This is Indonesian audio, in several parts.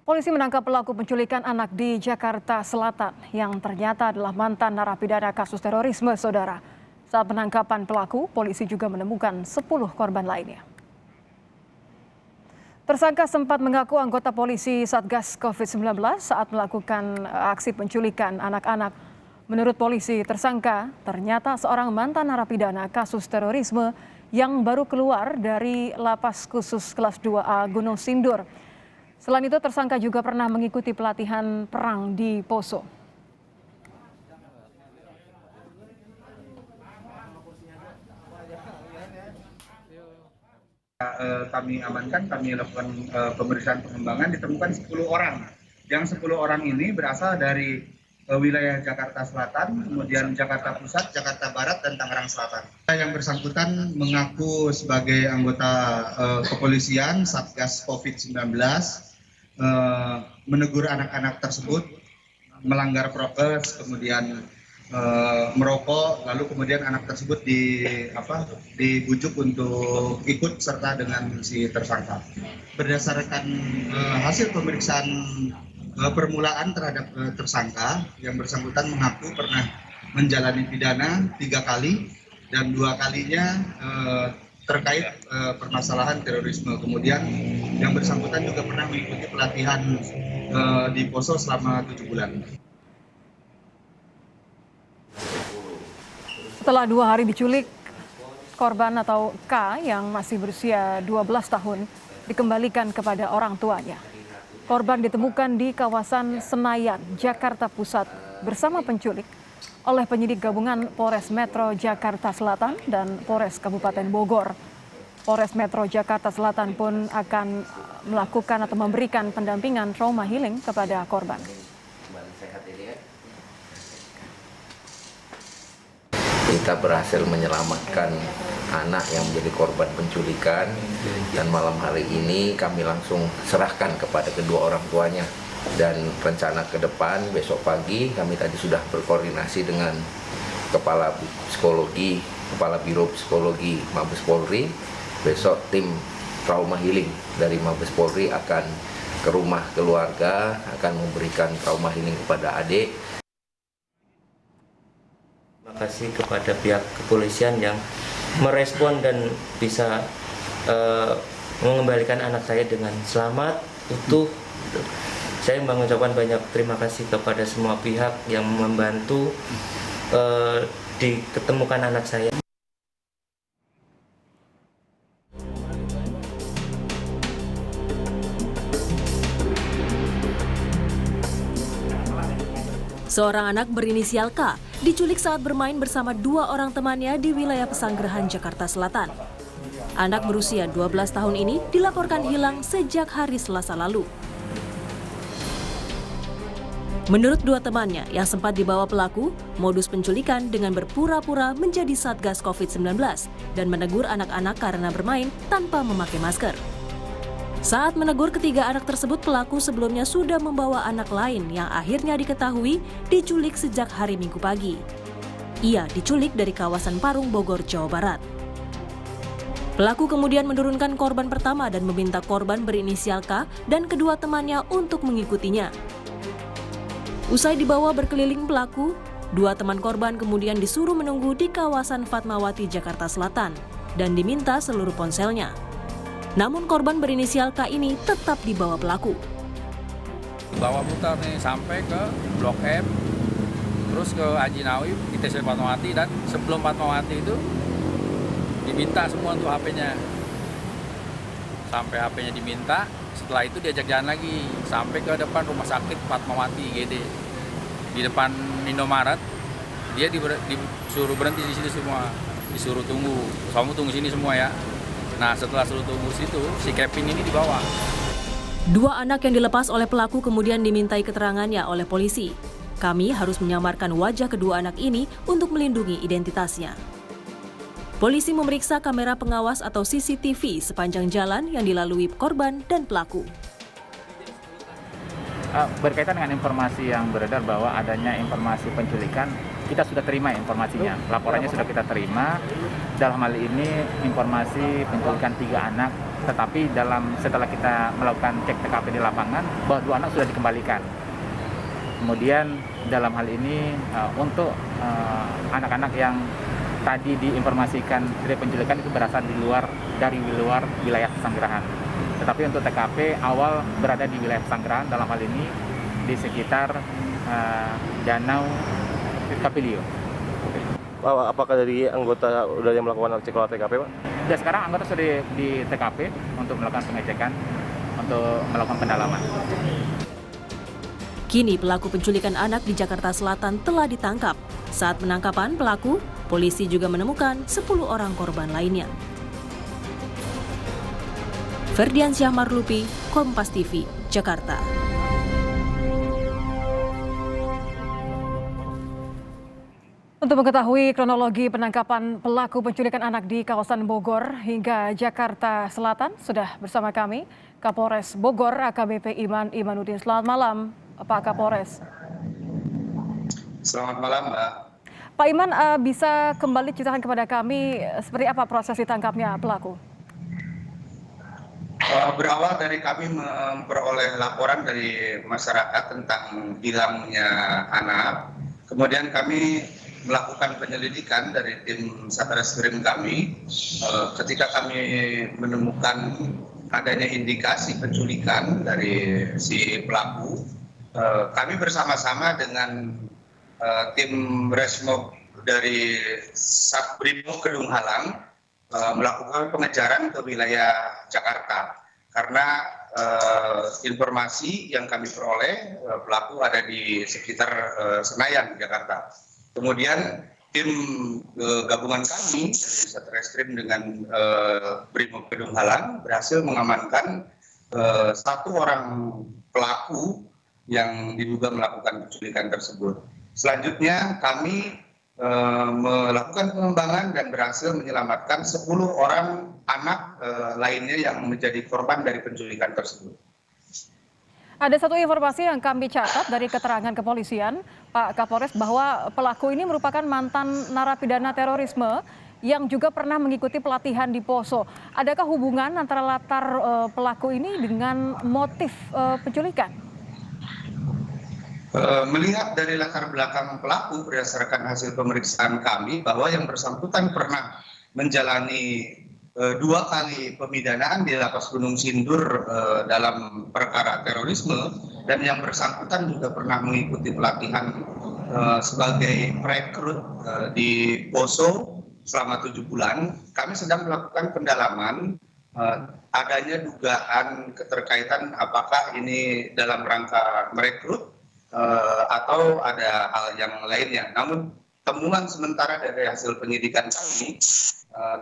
Polisi menangkap pelaku penculikan anak di Jakarta Selatan yang ternyata adalah mantan narapidana kasus terorisme, saudara. Saat penangkapan pelaku, polisi juga menemukan 10 korban lainnya. Tersangka sempat mengaku anggota polisi Satgas COVID-19 saat melakukan aksi penculikan anak-anak. Menurut polisi, tersangka ternyata seorang mantan narapidana kasus terorisme yang baru keluar dari lapas khusus kelas 2A Gunung Sindur. Selain itu, tersangka juga pernah mengikuti pelatihan perang di Poso. Kami amankan, kami lakukan pemeriksaan pengembangan, ditemukan 10 orang. Yang 10 orang ini berasal dari wilayah Jakarta Selatan, kemudian Jakarta Pusat, Jakarta Barat, dan Tangerang Selatan. Yang bersangkutan mengaku sebagai anggota kepolisian Satgas COVID-19, menegur anak-anak tersebut, melanggar prokes, kemudian merokok, lalu kemudian anak tersebut dibujuk untuk ikut serta dengan si tersangka. Berdasarkan hasil pemeriksaan permulaan terhadap tersangka, yang bersangkutan mengaku pernah menjalani pidana 3 kali dan 2 kalinya terkait permasalahan terorisme. Kemudian yang bersangkutan juga pernah mengikuti pelatihan di Poso selama 7 bulan. Setelah 2 hari diculik, korban atau K yang masih berusia 12 tahun dikembalikan kepada orang tuanya. Korban ditemukan di kawasan Senayan, Jakarta Pusat bersama penculik oleh penyidik gabungan Polres Metro Jakarta Selatan dan Polres Kabupaten Bogor. Polres Metro Jakarta Selatan pun akan melakukan atau memberikan pendampingan trauma healing kepada korban. Kita berhasil menyelamatkan anak yang menjadi korban penculikan dan malam hari ini kami langsung serahkan kepada kedua orang tuanya. Dan rencana ke depan besok pagi kami tadi sudah berkoordinasi dengan Kepala Psikologi, Kepala Biro Psikologi Mabes Polri. Besok tim trauma healing dari Mabes Polri akan ke rumah keluarga, akan memberikan trauma healing kepada adik. Terima kasih kepada pihak kepolisian yang merespon dan bisa mengembalikan anak saya dengan selamat, utuh. Saya mengucapkan banyak terima kasih kepada semua pihak yang membantu diketemukan anak saya. Seorang anak berinisial K diculik saat bermain bersama 2 orang temannya di wilayah Pesanggerahan, Jakarta Selatan. Anak berusia 12 tahun ini dilaporkan hilang sejak hari Selasa lalu. Menurut 2 temannya yang sempat dibawa pelaku, modus penculikan dengan berpura-pura menjadi Satgas COVID-19 dan menegur anak-anak karena bermain tanpa memakai masker. Saat menegur ketiga anak tersebut, pelaku sebelumnya sudah membawa anak lain yang akhirnya diketahui diculik sejak hari Minggu pagi. Ia diculik dari kawasan Parung, Bogor, Jawa Barat. Pelaku kemudian menurunkan korban pertama dan meminta korban berinisial K dan kedua temannya untuk mengikutinya. Usai dibawa berkeliling pelaku, 2 teman korban kemudian disuruh menunggu di kawasan Fatmawati, Jakarta Selatan dan diminta seluruh ponselnya. Namun korban berinisial K ini tetap dibawa pelaku. Bawa muter nih sampai ke Blok M, terus ke Ajinawi, ITC Fatmawati, dan sebelum Fatmawati itu diminta semua untuk HP-nya. Sampai HP-nya diminta, setelah itu diajak jalan lagi sampai ke depan rumah sakit Fatmawati GD. Di depan Indomaret, dia disuruh berhenti di situ semua, disuruh tunggu. Kamu tunggu sini semua ya. Nah, setelah suruh tunggu situ, si Kevin ini dibawa. 2 anak yang dilepas oleh pelaku kemudian dimintai keterangannya oleh polisi. Kami harus menyamarkan wajah kedua anak ini untuk melindungi identitasnya. Polisi memeriksa kamera pengawas atau CCTV sepanjang jalan yang dilalui korban dan pelaku. Berkaitan dengan informasi yang beredar bahwa adanya informasi penculikan kita sudah terima informasinya, laporannya sudah kita terima. Dalam hal ini informasi penculikan 3 anak, tetapi setelah kita melakukan cek TKP di lapangan, bahwa 2 anak sudah dikembalikan. Kemudian dalam hal ini untuk anak-anak yang tadi diinformasikan dari penculikan itu berasal dari luar wilayah Pesanggerahan. Tetapi untuk TKP awal berada di wilayah Pesanggerahan, dalam hal ini di sekitar Danau Kapilio. Apakah dari anggota udah yang melakukan cek olah TKP, Pak? Dan sekarang anggota sudah di TKP untuk melakukan pengecekan, untuk melakukan pendalaman. Kini pelaku penculikan anak di Jakarta Selatan telah ditangkap. Saat penangkapan pelaku, polisi juga menemukan 10 orang korban lainnya. Ferdiansyah Marlupi, Kompas TV, Jakarta. Untuk mengetahui kronologi penangkapan pelaku penculikan anak di kawasan Bogor hingga Jakarta Selatan, sudah bersama kami Kapolres Bogor AKBP Iman Imanuddin. Selamat malam, Pak Kapolres. Selamat malam, Mbak. Pak Iman, bisa kembali ceritakan kepada kami seperti apa proses ditangkapnya pelaku? Berawal dari kami memperoleh laporan dari masyarakat tentang hilangnya anak, kemudian kami melakukan penyelidikan dari tim Satreskrim kami. Ketika kami menemukan adanya indikasi penculikan dari si pelaku, kami bersama-sama dengan tim Resmob dari Satbrimob Kedung Halang melakukan pengejaran ke wilayah Jakarta, karena informasi yang kami peroleh pelaku ada di sekitar Senayan, Jakarta. Kemudian tim gabungan kami dari Satreskrim dengan Brimob Kedung Halang berhasil mengamankan 1 orang pelaku yang diduga melakukan penculikan tersebut. Selanjutnya kami melakukan pengembangan dan berhasil menyelamatkan 10 orang anak lainnya yang menjadi korban dari penculikan tersebut. Ada satu informasi yang kami catat dari keterangan kepolisian, Pak Kapolres, bahwa pelaku ini merupakan mantan narapidana terorisme yang juga pernah mengikuti pelatihan di Poso. Adakah hubungan antara latar pelaku ini dengan motif penculikan? Melihat dari latar belakang pelaku berdasarkan hasil pemeriksaan kami bahwa yang bersangkutan pernah menjalani 2 kali pemidanaan di Lapas Gunung Sindur dalam perkara terorisme, dan yang bersangkutan juga pernah mengikuti pelatihan sebagai perekrut di Poso selama 7 bulan. Kami sedang melakukan pendalaman adanya dugaan keterkaitan apakah ini dalam rangka merekrut atau ada hal yang lainnya. Namun temuan sementara dari hasil penyidikan kami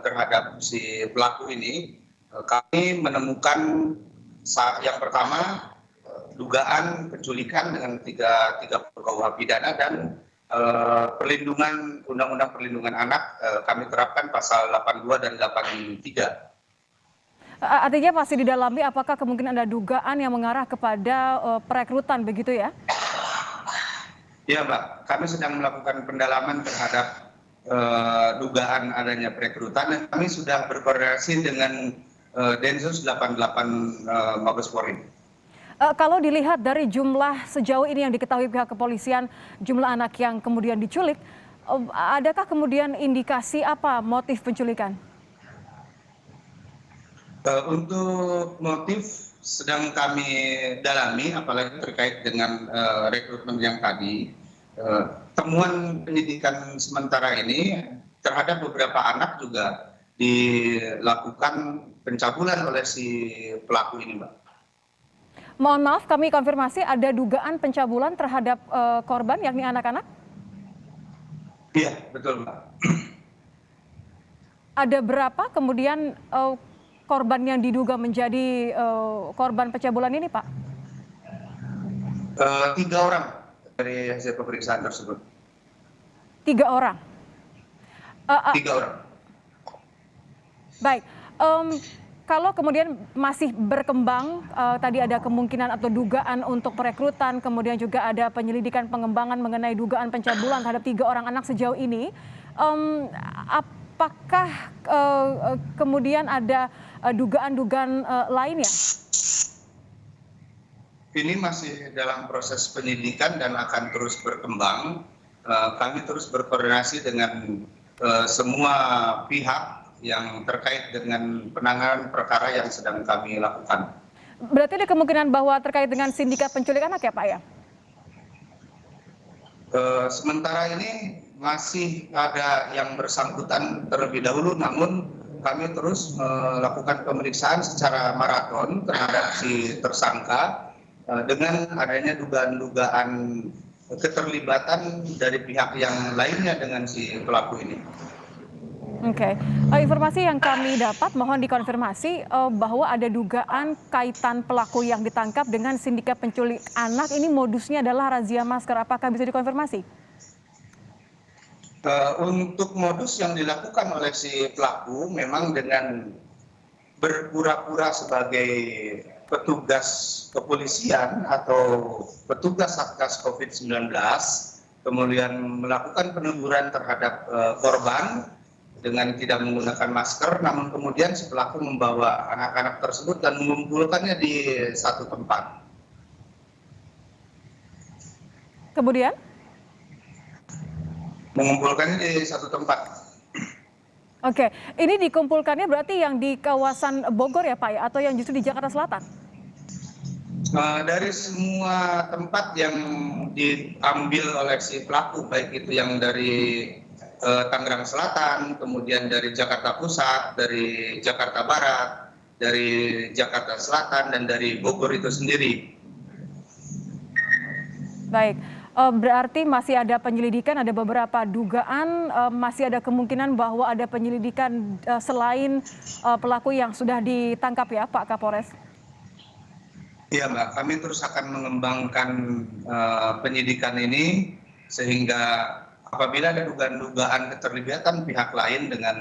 terhadap si pelaku ini, kami menemukan yang pertama dugaan penculikan dengan 30 KUH pidana, dan perlindungan Undang-Undang Perlindungan Anak kami terapkan pasal 82 dan 83. Artinya masih didalami apakah kemungkinan ada dugaan yang mengarah kepada perekrutan begitu ya? Ya, Mbak, kami sedang melakukan pendalaman terhadap dugaan adanya perekrutan, dan kami sudah berkoordinasi dengan Densus 88 Mabes Polri. Kalau dilihat dari jumlah sejauh ini yang diketahui pihak kepolisian, jumlah anak yang kemudian diculik, adakah kemudian indikasi apa motif penculikan? Untuk motif sedang kami dalami, apalagi terkait dengan rekrutmen yang tadi. Temuan penyidikan sementara ini terhadap beberapa anak juga dilakukan pencabulan oleh si pelaku ini, Mbak. Mohon maaf, kami konfirmasi ada dugaan pencabulan terhadap korban yakni anak-anak? Iya, betul, Mbak. Ada berapa kemudian korban yang diduga menjadi korban pencabulan ini, Pak? 3 orang dari hasil pemeriksaan tersebut. 3 orang? 3 orang. Baik, kalau kemudian masih berkembang, tadi ada kemungkinan atau dugaan untuk perekrutan, kemudian juga ada penyelidikan pengembangan mengenai dugaan pencabulan terhadap 3 orang anak sejauh ini, apakah kemudian ada dugaan-dugaan lainnya? Ini masih dalam proses penyidikan dan akan terus berkembang. Kami terus berkoordinasi dengan semua pihak yang terkait dengan penanganan perkara yang sedang kami lakukan. Berarti ada kemungkinan bahwa terkait dengan sindikat penculik anak ya Pak ya? Sementara ini masih ada yang bersangkutan terlebih dahulu, namun kami terus melakukan pemeriksaan secara maraton terhadap si tersangka dengan adanya dugaan-dugaan keterlibatan dari pihak yang lainnya dengan si pelaku ini. Oke, informasi yang kami dapat mohon dikonfirmasi bahwa ada dugaan kaitan pelaku yang ditangkap dengan sindikat penculik anak ini modusnya adalah razia masker. Apakah bisa dikonfirmasi? Untuk modus yang dilakukan oleh si pelaku memang dengan berpura-pura sebagai petugas kepolisian atau petugas Satgas COVID-19, kemudian melakukan peneguran terhadap korban dengan tidak menggunakan masker, namun kemudian si pelaku membawa anak-anak tersebut dan mengumpulkannya di satu tempat. Kemudian? Mengumpulkannya di satu tempat. Oke, ini dikumpulkannya berarti yang di kawasan Bogor ya Pak ya, atau yang justru di Jakarta Selatan? Dari semua tempat yang diambil oleh si pelaku, baik itu yang dari Tangerang Selatan, kemudian dari Jakarta Pusat, dari Jakarta Barat, dari Jakarta Selatan, dan dari Bogor itu sendiri. Baik, berarti masih ada penyelidikan, ada beberapa dugaan, masih ada kemungkinan bahwa ada penyelidikan selain pelaku yang sudah ditangkap ya Pak Kapolres? Iya Mbak, kami terus akan mengembangkan penyidikan ini sehingga apabila ada dugaan-dugaan keterlibatan pihak lain dengan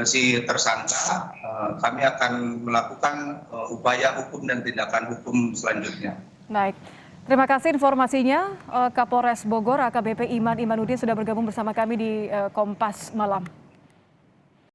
si tersangka, kami akan melakukan upaya hukum dan tindakan hukum selanjutnya. Baik, terima kasih informasinya Kapolres Bogor AKBP Iman Imanuddin sudah bergabung bersama kami di Kompas Malam.